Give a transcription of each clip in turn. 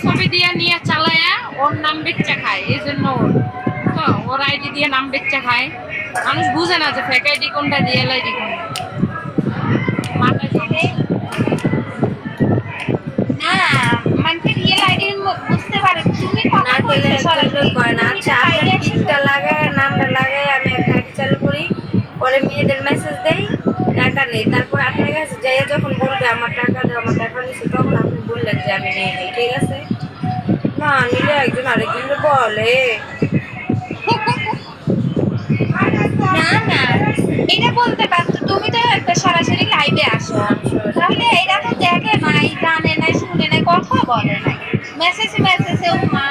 ছবি দিয়ে নিয়ে চালায়া ওর নাম বেচা খায়, এই জন্য তো ওর আইডি দিয়ে নাম বেচা খায়। মানুষ বুঝে না যে ফেক আইডি কোনটা রিয়েল আইডি কোনটা। মাথায় সমস্যা। না মানে রিয়েল আইডি বুঝতে পারে তুমি না কথা খেলে বলছো সরাসরি করে না। আচ্ছা আপনার পিকটা লাগায় নামটা লাগায় আমি একটা আইডি চালু করি, পরে মেয়েদের মেসেজ দেই টাকা নেই, তারপর আপনার কাছে যাইয়া যখন বলবে আমার টাকা দাও আমার টাকা নিচ্ছে তখন আপনি বললেন যে আমি নেই নেই, ঠিক আছে? না নিলে একজন আরেকজনকে বলে। না না এটা বলতে পারতো, তুমি তো একটা সরাসরি লাইভে আসো, তাহলে এটা তো দেখে নাই জানে নাই শুনে নাই কথা বলে নাই, মেসেজে মেসেজে মা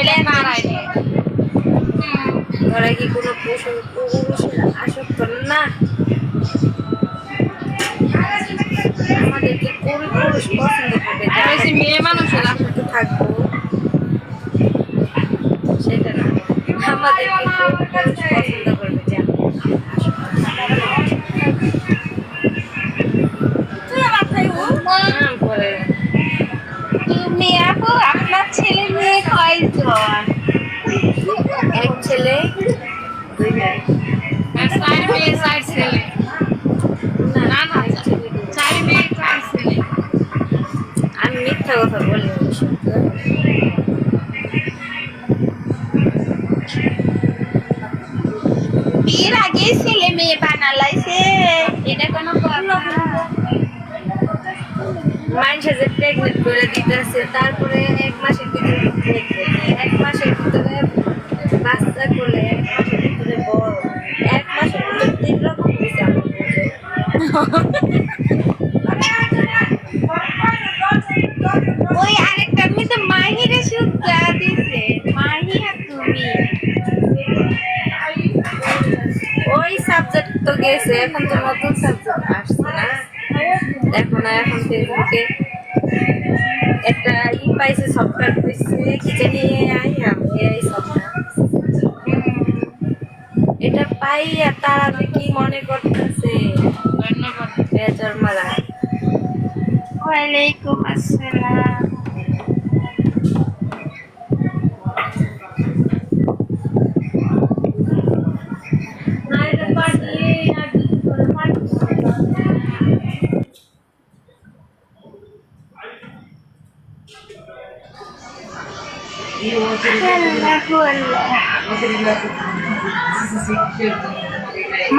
এটা কার আইডি? ওরা কি কোনো পুরুষের আসক্ত না? আমাদেরকে কোন পুরুষ পছন্দ করবে যে আমরা বেশি মেয়ে মানুষের আসক্ত থাকবো? সেটা না, আমাদেরকে কোন পুরুষ পছন্দ করবে যে আমরা পরে তুমি আপু আপনার ছেলে মেয়ে কয়জন? এক ছেলে দুই মেয়ে। চার মেয়ে চার ছেলে। না না, চার মেয়ে চার ছেলে। আমি মিথ্যা কথা বলি অবশ্য। বিয়ের আগে ছেলে মেয়ে বানালাইছে, এটা কোনো কথা? মানুষে যে প্রেগনেন্ট করে দিতেছে, তারপরে এক মাসের ভিতরে এক মাসের ভিতরে বাচ্চা করলে এক মাসের ভিতরে বড়, এক মাসের ভিতরে 3 রকম হয়েছে আমার বুঝে। ওই আরেকটা মেয়ে তো মাহিরে সুদ্ধা দিছে, মাহি আর তুমি। ওই সাবজেক্ট তো গেছে, এখন তো নতুন সাবজেক্ট আসছে না। দেখো না এখন ফেসবুকে একটা পাইছে, সফটওয়্যার পাইছে কি জানি এআই সফটওয়্যার, এটা পাইয়া তারা যে কি মনে করতেছে ধন্যবাদ। বেজার মারা। ওয়ালাইকুম আসসালাম।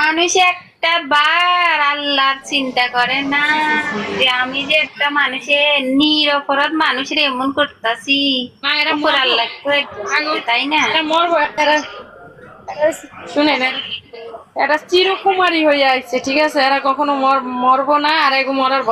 মানুষ একটা বার আল্লাহর চিন্তা করে না যে আমি যে একটা মানুষের নিরপরাধ মানুষের এমন করতেছি, না, এরা উপর মরবো। আল্লাহ তাই না? এরা মরবো। শুনেন, এরা চিরকুমারী হয়ে আসছে, ঠিক আছে? এরা কখনো মরবো না, আর এগো মরার